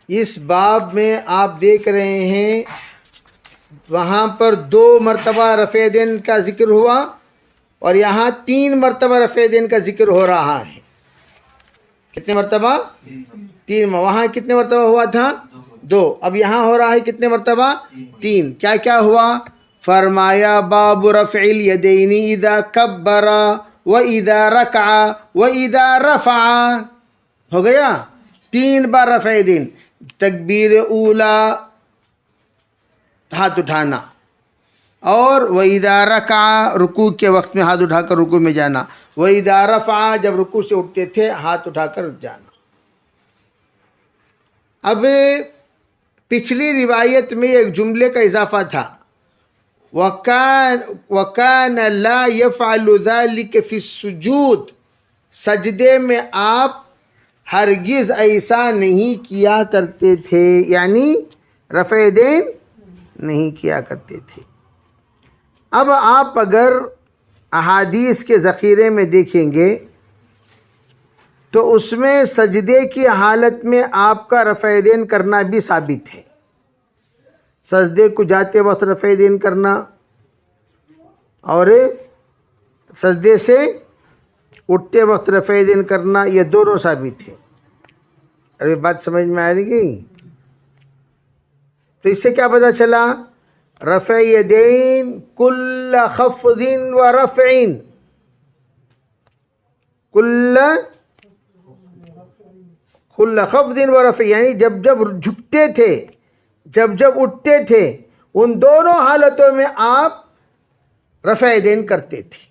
اس باب میں آپ دیکھ رہے ہیں وہاں پر 2 مرتبہ رفع دین کا ذکر ہوا اور یہاں 3 مرتبہ رفع دین کا ذکر ہو رہا ہے. کتنے مرتبہ؟ 3. وہاں کتنے مرتبہ ہوا تھا؟ 2. اب یہاں ہو رہا ہے کتنے مرتبہ؟ 3. کیا کیا ہوا؟ فرمایا باب رفع الیدین اذا کبر و اذا رکع و اذا رفع. ہو گیا 3 بار رفع دین. تکبیر اولا ہاتھ اٹھانا، اور وَإِذَا رَكَعَ رکوع کے وقت میں ہاتھ اٹھا کر رکوع میں جانا، وَإِذَا رَفَعَ جب رکوع سے اٹھتے تھے ہاتھ اٹھا کر جانا. اب پچھلی روایت میں ایک جملے کا اضافہ تھا، وَكَانَ لَا يَفْعَلُ ذَلِكَ فِي السُّجُودِ. سجدے میں آپ ہرگز ایسا نہیں کیا کرتے تھے، یعنی رفع دین نہیں کیا کرتے تھے. اب آپ اگر احادیث کے ذخیرے میں دیکھیں گے تو اس میں سجدے کی حالت میں آپ کا رفع دین کرنا بھی ثابت ہے. سجدے کو جاتے وقت رفع دین کرنا اور سجدے سے اٹھتے وقت رفع دین کرنا، یہ دونوں ثابت ہیں. ابھی بات سمجھ میں آ رہی گئی؟ تو اس سے کیا پتہ چلا؟ رفع یدین کل خفض و رفع، کل خفض و رفع، یعنی جب جب جھکتے تھے جب جب اٹھتے تھے ان دونوں حالتوں میں آپ رفع دین کرتے تھے.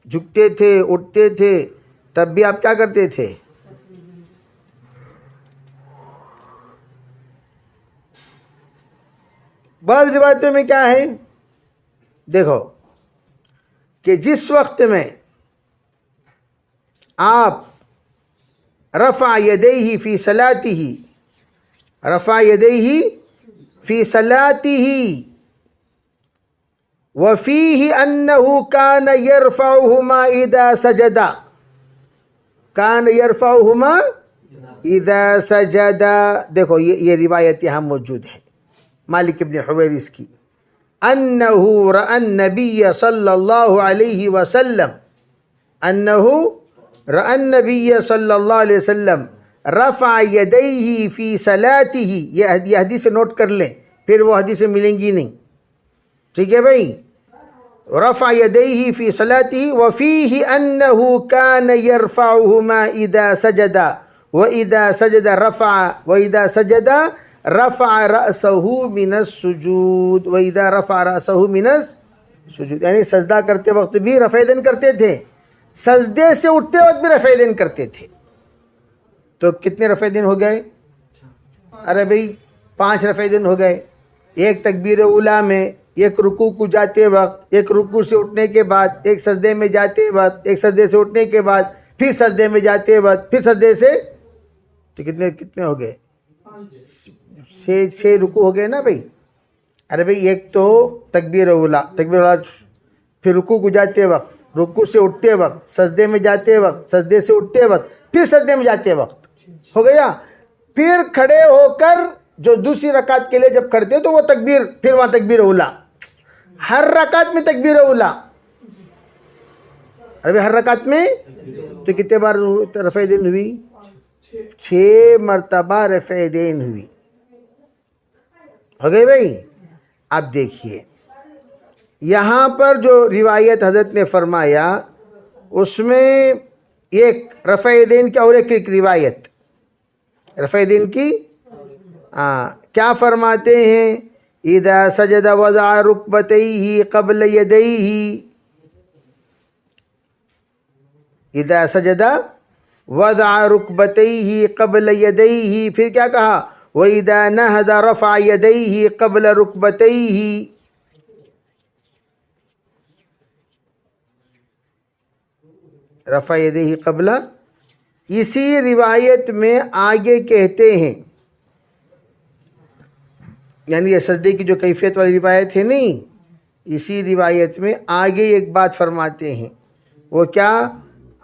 جھکتے تھے اٹھتے تھے تب بھی آپ کیا کرتے تھے؟ بعض روایتوں میں کیا ہے دیکھو کہ جس وقت میں آپ رفع یدیہ فی صلاتہ، رفع یدیہ فی صلاتہ وفیہ انہ کان یرفعہما اذا سجدا، کان یرفعہما اذا سجدا. دیکھو یہ روایت یہاں موجود ہے مالک ابن حویرث کی، انہ رأى النبی صلی اللہ علیہ وسلم، انہ رأى النبی صلی اللہ علیہ وسلم رفع یدیہ فی صلاتہ. یہ حدیث نوٹ کر لیں، پھر وہ حدیثیں ملیں گی نہیں، ٹھیک ہے بھائی؟ رفع یدیہ فی صلاتہ وفیہ انہ کان یرفعہما اذا سجد واذا سجد رفع واذا سجد رفع رأسہ من السجود واذا رفع رأسہ من السجود، یعنی سجدہ کرتے وقت بھی رفع دین کرتے تھے، سجدے سے اٹھتے وقت بھی رفع دین کرتے تھے. تو کتنے رفع دین ہو گئے؟ ارے بھئی 5 رفع دین ہو گئے. ایک تکبیر اولا میں، ایک رکوع کو جاتے وقت، ایک رکوع سے اٹھنے کے بعد، ایک سجدے میں جاتے وقت، ایک سجدے سے اٹھنے کے بعد، پھر سجدے میں جاتے وقت، پھر سجدے سے. تو کتنے ہو گئے؟ 6 رکوع ہو گئے نا بھئی. ارے بھئی ایک تو تکبیر اولا، پھر رکوع کو جاتے وقت، رکوع سے اٹھتے وقت، سجدے میں جاتے وقت، سجدے سے اٹھتے وقت، پھر سجدے میں جاتے وقت ہو گیا. پھر کھڑے ہو کر جو دوسری رکعت کے لیے جب کھڑتے تو وہ تکبیر، پھر وہاں تکبیر اولا. ہر رکعت میں تکبیر اولا. ارے ہر رکعت میں تو کتنے بار رفع دین ہوئی؟ 6 مرتبہ رفع دین ہوئی. ہو گئی بھائی؟ اب دیکھیے یہاں پر جو روایت حضرت نے فرمایا اس میں ایک رفع دین کی اور ایک روایت رفع دین کی کیا فرماتے ہیں؟ اذا سجد وضع رکبتیہ قبل یدیہ، اذا سجد وضع رکبتیہ قبل یدیہ، پھر کیا کہا؟ وَإِذَا نَهَضَ رَفَعَ يَدَيْهِ قَبْلَ رُكْبَتَيْهِ. رفع یدیہ قبل، اسی روایت میں آگے کہتے ہیں، یعنی یہ سجدے کی جو کیفیت والی روایت ہے نہیں، اسی روایت میں آگے ایک بات فرماتے ہیں. وہ کیا؟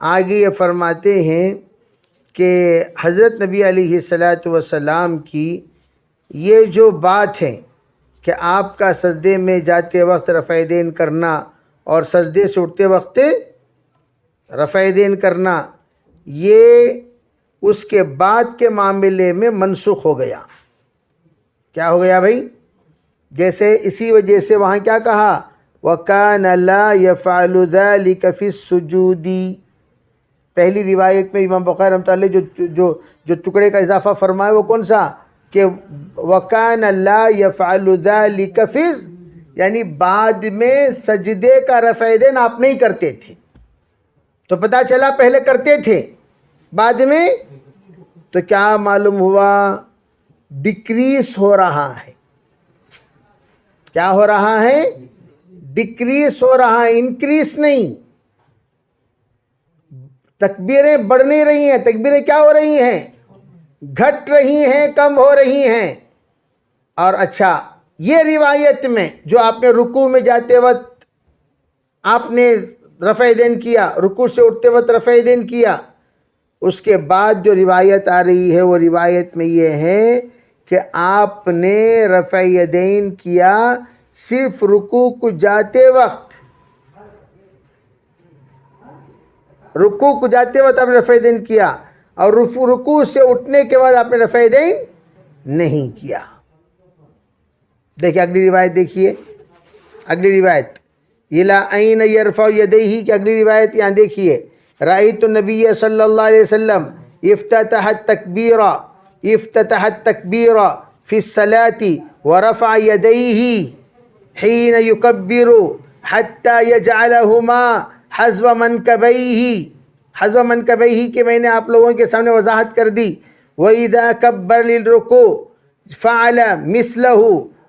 آگے یہ فرماتے ہیں کہ حضرت نبی علیہ الصلاۃ والسلام کی یہ جو بات ہے کہ آپ کا سجدے میں جاتے وقت رفع دین کرنا اور سجدے سے اٹھتے وقت رفع دین کرنا، یہ اس کے بعد کے معاملے میں منسوخ ہو گیا۔ کیا ہو گیا بھائی؟ جیسے اسی وجہ سے وہاں کیا کہا، وَكَانَ لَا يَفْعَلُ ذَلِكَ فِي السُّجُودِ۔ پہلی روایت میں امام بخاری رحمۃ اللہ علیہ جو ٹکڑے کا اضافہ فرمایا وہ کون سا، کہ وَكَانَ لَا يَفْعَلُ ذَلِكَ فِي، یعنی بعد میں سجدے کا رفع دین آپ نہیں کرتے تھے۔ تو پتہ چلا پہلے کرتے تھے، بعد میں تو کیا معلوم ہوا، ڈکریس ہو رہا ہے۔ کیا ہو رہا ہے؟ ڈکریس ہو رہا ہے، انکریس نہیں۔ تکبیریں بڑھ نہیں رہی ہیں، تکبیریں کیا ہو رہی ہیں؟ گھٹ رہی ہیں، کم ہو رہی ہیں۔ اور اچھا، یہ روایت میں جو آپ نے رکوع میں جاتے وقت آپ نے رفع دین کیا، رکوع سے اٹھتے وقت رفع دین کیا، اس کے بعد جو روایت آ رہی ہے وہ روایت میں یہ ہے کہ آپ نے رفع دین کیا صرف رکوع کو جاتے وقت، رکوع کو جاتے وقت آپ نے رفع دین کیا، اور رکوع سے اٹھنے کے بعد آپ نے رفع دین نہیں کیا۔ دیکھیں اگلی روایت، دیکھیے اگلی روایت، اِلَىٰ أَيْنَ يَرْفَعُ يَدَيْهِ کی اگلی روایت یہاں دیکھیے، رأيت النبي صلی اللہ علیہ وسلم افتتح التکبیر فی الصلاة ورفع يديه حين يكبر حتى يجعلهما حذو منکبیہ کہ میں نے آپ لوگوں کے سامنے وضاحت کر دی۔ وَإِذَا كَبَّرَ لِلرُّكُوعِ فَعَلَ مِثْلَهُ،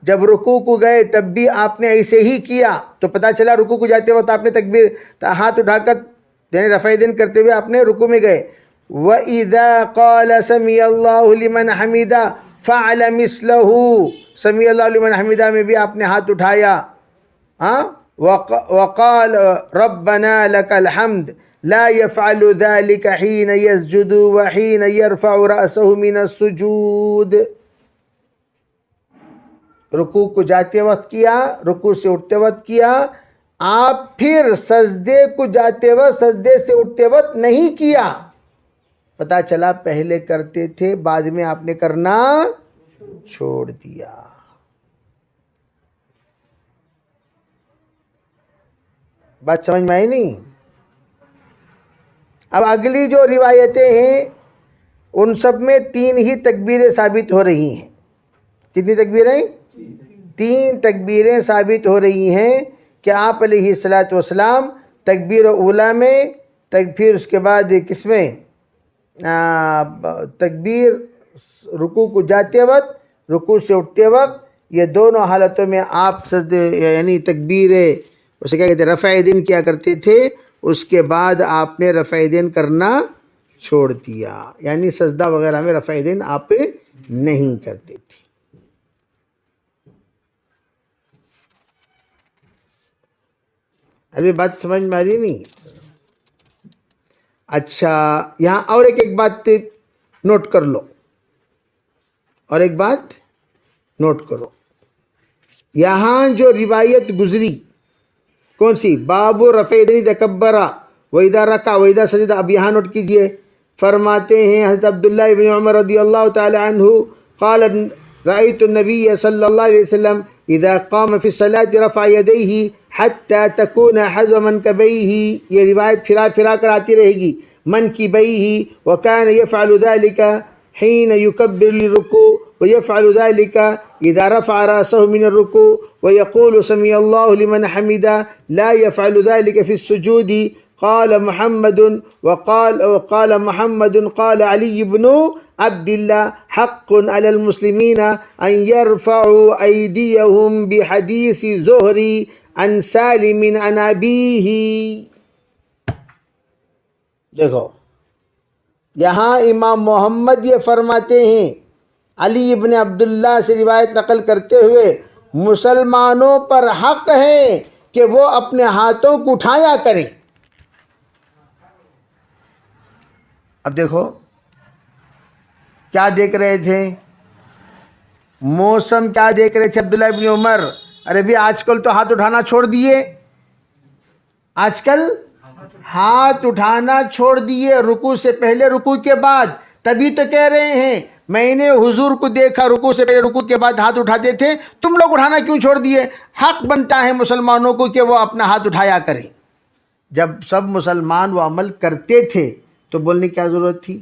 جب رکوع کو گئے تب بھی آپ نے ایسے ہی کیا۔ تو پتہ چلا رکوع کو جاتے وقت آپ نے تکبیر ہاتھ اٹھا کر یعنی رفع دین کرتے ہوئے آپ نے رکوع میں گئے۔ وَإِذَا قَالَ سَمِعَ اللَّهُ لِمَنْ حَمِدَهُ فَعَلَ مِثْلَهُ، سمیع اللہ لمن حمدہ میں بھی آپ نے ہاتھ اٹھایا۔ وَقَالَ رَبَّنَا لَكَ الْحَمْدُ لَا يَفْعَلُ ذَلِكَ حِينَ يَسْجُدُ وَحِينَ يَرْفَعُ رَأْسَهُ مِنَ السُّجُودِ۔ رکوع کو جاتے وقت کیا، رکوع سے اٹھتے وقت کیا، آپ پھر سجدے کو جاتے وقت سجدے سے اٹھتے وقت نہیں کیا۔ پتہ چلا پہلے کرتے تھے، بعد میں آپ نے کرنا چھوڑ دیا۔ بات سمجھ میں آئی نہیں؟ اب اگلی جو روایتیں ہیں ان سب میں 3 ہی تکبیریں ثابت ہو رہی ہیں۔ کتنی تکبیریں؟ 3 تکبیریں ثابت ہو رہی ہیں کہ آپ علیہ الصلاۃ والسلام تکبیر اولیٰ میں، پھر اس کے بعد کس میں، تکبیر رکوع کو جاتے وقت، رکوع سے اٹھتے وقت، یہ دونوں حالتوں میں آپ سجدے یعنی تکبیر اسے کیا کہتے ہیں رفع دین کیا کرتے تھے، اس کے بعد آپ نے رفع دین کرنا چھوڑ دیا، یعنی سجدہ وغیرہ میں رفع دین آپ نہیں کرتے تھے۔ ابھی بات سمجھ میں آ رہی نہیں؟ اچھا، یہاں اور ایک بات نوٹ کر لو، اور ایک بات نوٹ کرو، یہاں جو روایت گزری کون سی، باب رفع یدین تکبر وَإِذَا رَكَعَ وَإِذَا سَجَدَ، اب یہاں نوٹ کیجئے، فرماتے ہیں حضرت عبداللہ ابن عمر رضی اللہ تعالی عنہ قال رأيت النبي صلی اللہ علیہ وسلم اذا قام في الصلاة رفع يديه حتى تكون حذو منكبيه، یہ روایت پھرا کر آتی رہے گی، منكبيه، وكان يفعل ذلك حين يكبر للركوع ويفعل ذلك إذا رفع رأسه من الركوع ويقول سمع الله لمن حمده، لا يفعل ذلك في السجود۔ قال محمد وقال محمد قال علي بن عبد الله حق على المسلمين أن يرفعوا أيديهم بحديث زهري عن سالم عن أبيه۔ دیکھو یہاں امام محمد یہ فرماتے ہیں علی ابن عبداللہ سے روایت نقل کرتے ہوئے، مسلمانوں پر حق ہے کہ وہ اپنے ہاتھوں کو اٹھایا کریں۔ اب دیکھو کیا دیکھ رہے تھے؟ موسم کیا دیکھ رہے تھے عبداللہ ابن عمر؟ ارے بھی آج کل تو ہاتھ اٹھانا چھوڑ دیے، آج کل ہاتھ اٹھانا چھوڑ دیے، رکوع سے پہلے رکوع کے بعد. تبھی تو کہہ رہے ہیں میں نے حضور کو دیکھا رکوع سے پہلے رکوع کے بعد ہاتھ اٹھاتے تھے، تم لوگ اٹھانا کیوں چھوڑ دیے؟ حق بنتا ہے مسلمانوں کو کہ وہ اپنا ہاتھ اٹھایا کریں. جب سب مسلمان وہ عمل کرتے تھے تو بولنے کی کیا ضرورت تھی؟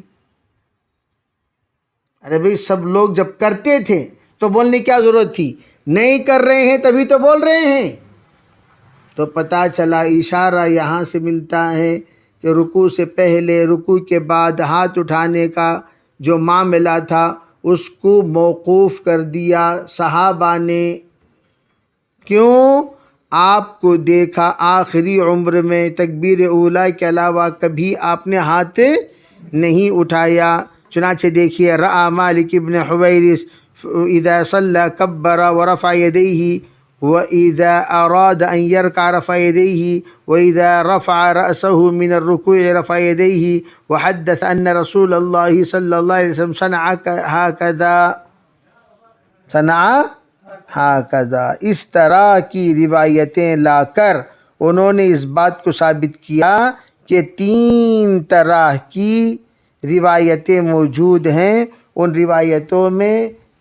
ارے بھئی سب لوگ جب کرتے تھے تو بولنے کی کیا ضرورت تھی؟ نہیں کر رہے ہیں تبھی تو بول رہے ہیں. تو پتہ چلا اشارہ یہاں سے ملتا ہے کہ رکوع سے پہلے رکوع کے بعد ہاتھ اٹھانے کا جو معاملہ تھا اس کو موقوف کر دیا صحابہ نے. کیوں؟ آپ کو دیکھا آخری عمر میں تکبیر اولیٰ کے علاوہ کبھی آپ نے ہاتھ نہیں اٹھایا. چنانچہ دیکھیے رأى مالک ابن حویرث اذا صلى كبر ورفع يديه وإذا أراد أن يركع رفع يديه وإذا رفع رأسه من الركوع رفع يديه وحدث أن رسول الله صلى الله عليه وسلم صنع ہاکذا. اس طرح کی روایتیں لا کر انہوں نے اس بات کو ثابت کیا کہ 3 طرح کی روایتیں موجود ہیں. ان روایتوں میں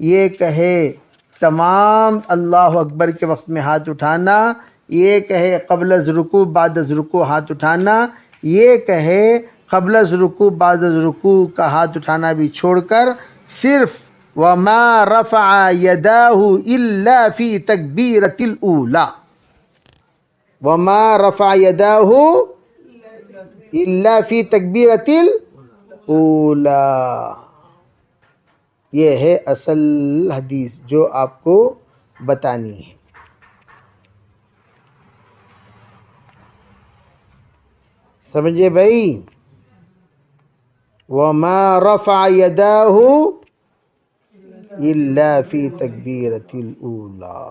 یہ کہے تمام اللہ اکبر کے وقت میں ہاتھ اٹھانا، یہ کہے قبل از رکوع بعد از رکوع ہاتھ اٹھانا، یہ کہے قبل از رکوع بعد از رکوع کا ہاتھ اٹھانا بھی چھوڑ کر صرف وَمَا رَفَعَ يَدَاهُ إِلَّا فِي تَكْبِيرَةِ الْأُولَى، وَمَا رَفَعَ يَدَاهُ إِلَّا فِي تَكْبِيرَةِ الْأُولَى. یہ ہے اصل حدیث جو آپ کو بتانی ہے. سمجھے بھائی؟ وَمَا رَفَعَ يَدَاهُ إِلَّا فِي تَكْبِيرَةِ الْأُولَى،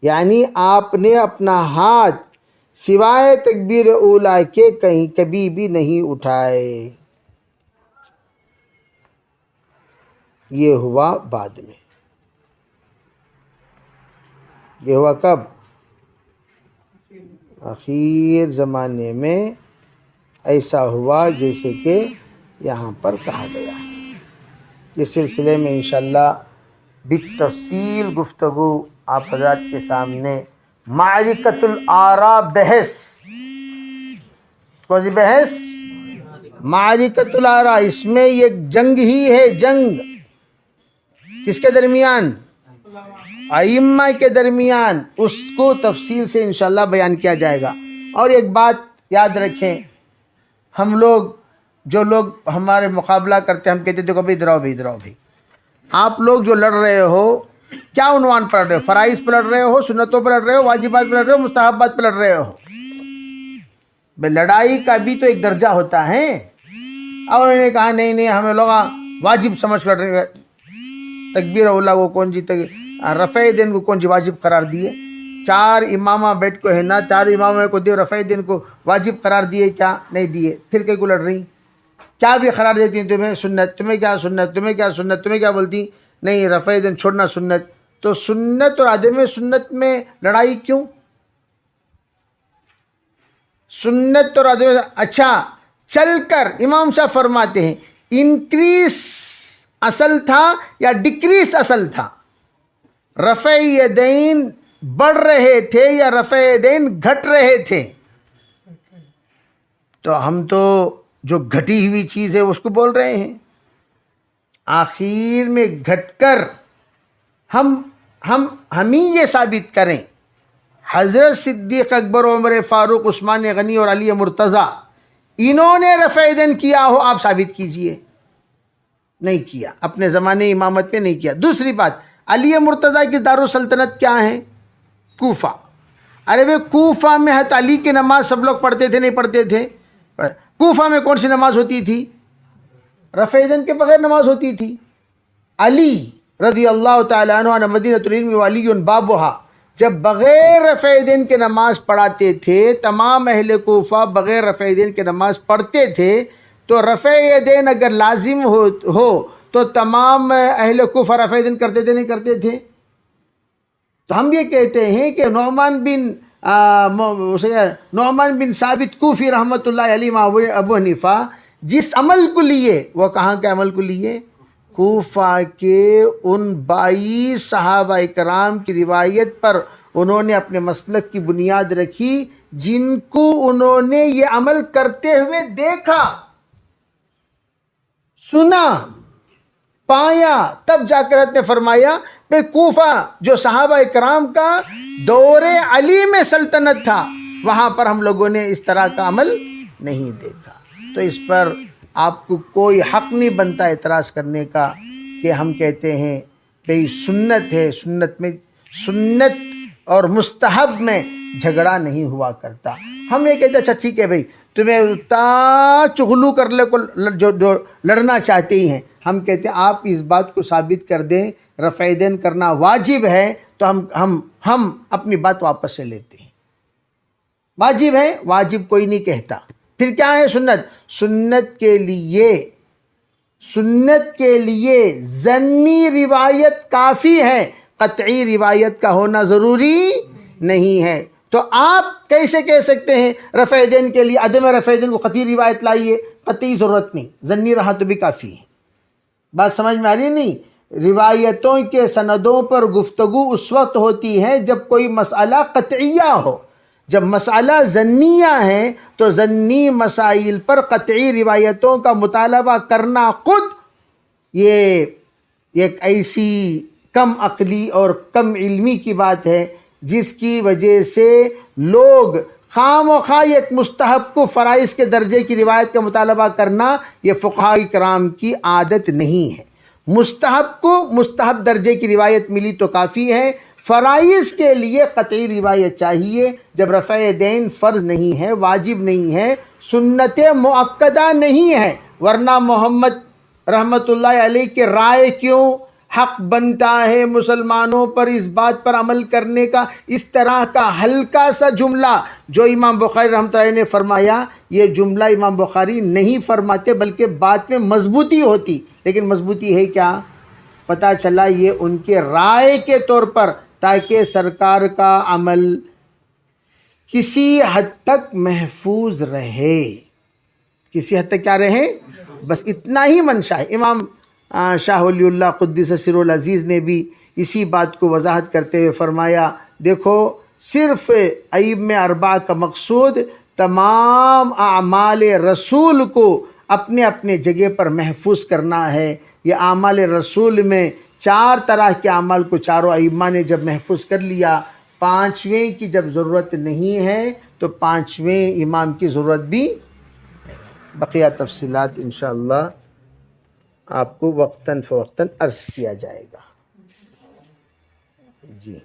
یعنی آپ نے اپنا ہاتھ سوائے تکبیر اولیٰ کے کہیں کبھی بھی نہیں اٹھائے. یہ ہوا بعد میں. یہ ہوا کب؟ اخیر زمانے میں ایسا ہوا جیسے کہ یہاں پر کہا گیا ہے. اس سلسلے میں انشاءاللہ بالتفصیل گفتگو آپ حضرات کے سامنے معرکۃ الآراء بحث. کون سی بحث؟ معرکۃ الآراء. اس میں ایک جنگ ہی ہے، جنگ کس کے درمیان؟ ائمہ کے درمیان. اس کو تفصیل سے انشاءاللہ بیان کیا جائے گا. اور ایک بات یاد رکھیں، ہم لوگ جو لوگ ہمارے مقابلہ کرتے ہیں ہم کہتے دیکھو بھائی ادھر آؤ بھائی ادھر آؤ بھائی. آپ لوگ جو لڑ رہے ہو کیا عنوان پر لڑ رہے ہو؟ فرائض پر لڑ رہے ہو، سنتوں پر لڑ رہے ہو، واجبات پر لڑ رہے ہو، مستحبات پر لڑ رہے ہو؟ بھائی لڑائی کا بھی تو ایک درجہ ہوتا ہے. اور انہوں نے کہا نہیں ہمیں لوگ واجب سمجھ کر رہے ہیں. تکبیر اولیٰ کو کون جی رفع دین کو کون جی واجب قرار دیے؟ 4 امامہ بیٹھ کو ہے نا، 4 امامہ کو دیو رفع دین کو واجب قرار دیے کیا؟ نہیں دیے. پھر کہیں کو لڑ رہی کیا بھی قرار دیتی ہیں تمہیں سنت؟ تمہیں کیا سنت؟ تمہیں کیا سنت؟ تمہیں کیا بولتی؟ نہیں رفع دین چھوڑنا سنت. تو سنت اور عدم سنت میں لڑائی کیوں؟ سنت اور عدم. اچھا چل کر امام صاحب فرماتے ہیں انکریس اصل تھا یا ڈکریس اصل تھا؟ رفع یدین بڑھ رہے تھے یا رفع یدین گھٹ رہے تھے؟ تو ہم تو جو گھٹی ہوئی چیز ہے اس کو بول رہے ہیں. آخر میں گھٹ کر ہم ہی یہ ثابت کریں حضرت صدیق اکبر، عمر فاروق، عثمان غنی اور علی مرتضیٰ انہوں نے رفع یدین کیا ہو، آپ ثابت کیجئے. نہیں کیا، اپنے زمانے امامت میں نہیں کیا. دوسری بات، علی مرتضیٰ کی دارالسلطنت کیا ہے؟ کوفہ. ارے بھائی کوفہ میں حضرت علی کی نماز سب لوگ پڑھتے تھے نہیں پڑھتے تھے؟ کوفہ میں کون سی نماز ہوتی تھی؟ رفع یدین کے بغیر نماز ہوتی تھی. علی رضی اللہ تعالیٰ عنہ مدینۃ العلم وعلی بابھا جب بغیر رفع یدین کے نماز پڑھاتے تھے، تمام اہل کوفہ بغیر رفع یدین کے نماز پڑھتے تھے. تو رفع یدین اگر لازم ہو تو تمام اہل کوفہ رفع دین کرتے تھے نہیں کرتے تھے؟ تو ہم یہ کہتے ہیں کہ نعمان بن ثابت کوفی رحمۃ اللہ علیہ ابو حنیفہ جس عمل کو لیے، وہ کہاں کے عمل کو لیے؟ کوفہ کے ان 22 صحابہ کرام کی روایت پر انہوں نے اپنے مسلک کی بنیاد رکھی، جن کو انہوں نے یہ عمل کرتے ہوئے دیکھا، سنا، پایا، تب جا کر حضرت نے فرمایا کہ کوفہ جو صحابہ کرام کا دور علی میں سلطنت تھا، وہاں پر ہم لوگوں نے اس طرح کا عمل نہیں دیکھا۔ تو اس پر آپ کو کوئی حق نہیں بنتا اعتراض کرنے کا کہ ہم کہتے ہیں کہ سنت ہے، سنت اور مستحب میں جھگڑا نہیں ہوا کرتا۔ ہم یہ کہتے ہیں اچھا ٹھیک ہے بھائی، تمہیں اتنا چغلو کر لے کو جو لڑنا چاہتے ہی ہیں، ہم کہتے ہیں آپ اس بات کو ثابت کر دیں رفع دین کرنا واجب ہے، تو ہم اپنی بات واپس سے لیتے ہیں۔ واجب ہے، واجب کوئی نہیں کہتا۔ پھر کیا ہے سنت؟ سنت کے لیے ظنی روایت کافی ہے، قطعی روایت کا ہونا ضروری نہیں ہے۔ تو آپ کیسے کہہ سکتے ہیں رفع دین کے لیے عدم رفع دین کو قطعی روایت لائیے؟ قطعی ضرورت نہیں، ظنی رہا تو بھی کافی ہے۔ بات سمجھ میں آ رہی نہیں؟ روایتوں کے سندوں پر گفتگو اس وقت ہوتی ہے جب کوئی مسئلہ قطعیہ ہو۔ جب مسئلہ ظنیہ ہے تو ظنی مسائل پر قطعی روایتوں کا مطالبہ کرنا خود یہ ایک ایسی کم عقلی اور کم علمی کی بات ہے جس کی وجہ سے لوگ خواہ مخواہ ایک مستحب کو فرائض کے درجے کی روایت کا مطالبہ کرنا یہ فقہاء کرام کی عادت نہیں ہے۔ مستحب کو مستحب درجے کی روایت ملی تو کافی ہے، فرائض کے لیے قطعی روایت چاہیے جب رفع دین فرض نہیں ہے، واجب نہیں ہے، سنت مؤکدہ نہیں ہے۔ ورنہ محمد رحمت اللہ علیہ کے رائے کیوں حق بنتا ہے مسلمانوں پر اس بات پر عمل کرنے کا؟ اس طرح کا ہلکا سا جملہ جو امام بخاری رحمۃ اللہ علیہ نے فرمایا، یہ جملہ امام بخاری نہیں فرماتے بلکہ بات میں مضبوطی ہوتی، لیکن مضبوطی ہے کیا؟ پتہ چلا یہ ان کے رائے کے طور پر، تاکہ سرکار کا عمل کسی حد تک محفوظ رہے۔ کسی حد تک کیا رہے؟ بس اتنا ہی منشا ہے۔ امام شاہ ولی اللہ قدس سرہ العزیز نے بھی اسی بات کو وضاحت کرتے ہوئے فرمایا، دیکھو صرف ائمہ اربعہ کا مقصود تمام اعمال رسول کو اپنے اپنے جگہ پر محفوظ کرنا ہے۔ یہ اعمال رسول میں 4 طرح کے اعمال کو چاروں ائمہ نے جب محفوظ کر لیا، 5ویں کی جب ضرورت نہیں ہے تو 5ویں امام کی ضرورت بھی بقیہ تفصیلات انشاءاللہ آپ کو وقتاً فوقتاً عرض کیا جائے گا۔ جی